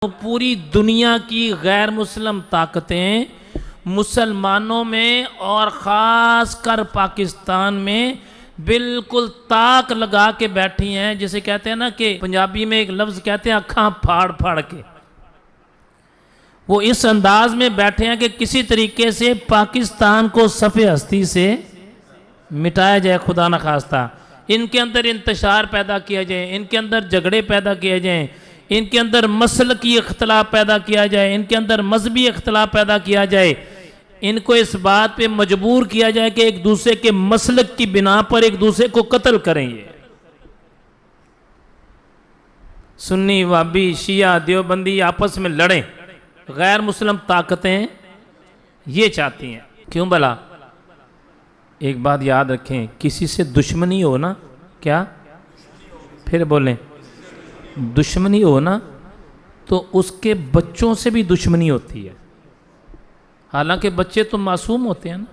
پوری دنیا کی غیر مسلم طاقتیں مسلمانوں میں اور خاص کر پاکستان میں بالکل تاک لگا کے بیٹھی ہیں، جسے کہتے ہیں نا کہ پنجابی میں ایک لفظ کہتے ہیں اکھاں پھاڑ پھاڑ کے۔ وہ اس انداز میں بیٹھے ہیں کہ کسی طریقے سے پاکستان کو صف ہستی سے مٹایا جائے، خدا نخواستہ۔ ان کے اندر انتشار پیدا کیا جائے، ان کے اندر جھگڑے پیدا کیے جائیں، ان کے اندر مسلکی اختلاف پیدا کیا جائے، ان کے اندر مذہبی اختلاف پیدا کیا جائے، ان کو اس بات پہ مجبور کیا جائے کہ ایک دوسرے کے مسلک کی بنا پر ایک دوسرے کو قتل کریں۔ یہ سنی، وہابی، شیعہ، دیوبندی آپس میں لڑیں، غیر مسلم طاقتیں یہ چاہتی ہیں۔ کیوں بھلا؟ ایک بات یاد رکھیں، کسی سے دشمنی ہو نا، کیا؟ پھر بولیں، دشمنی ہو نا تو اس کے بچوں سے بھی دشمنی ہوتی ہے۔ حالانکہ بچے تو معصوم ہوتے ہیں نا،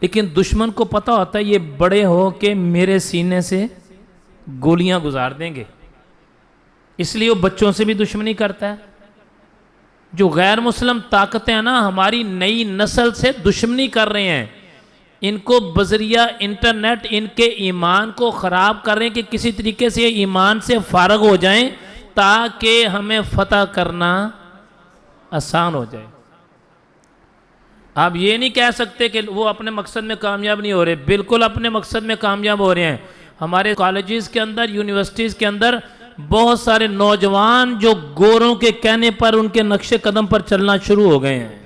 لیکن دشمن کو پتہ ہوتا ہے یہ بڑے ہو کہ میرے سینے سے گولیاں گزار دیں گے، اس لیے وہ بچوں سے بھی دشمنی کرتا ہے۔ جو غیر مسلم طاقتیں ہیں نا، ہماری نئی نسل سے دشمنی کر رہے ہیں، ان کو بذریعہ انٹرنیٹ ان کے ایمان کو خراب کر رہے ہیں کہ کسی طریقے سے ایمان سے فارغ ہو جائیں تاکہ ہمیں فتح کرنا آسان ہو جائے۔ آپ یہ نہیں کہہ سکتے کہ وہ اپنے مقصد میں کامیاب نہیں ہو رہے، بالکل اپنے مقصد میں کامیاب ہو رہے ہیں۔ ہمارے کالجز کے اندر، یونیورسٹیز کے اندر بہت سارے نوجوان جو گوروں کے کہنے پر ان کے نقش قدم پر چلنا شروع ہو گئے ہیں۔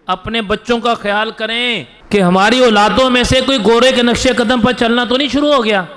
اپنے بچوں کا خیال کریں کہ ہماری اولادوں میں سے کوئی گورے کے نقش قدم پر چلنا تو نہیں شروع ہو گیا۔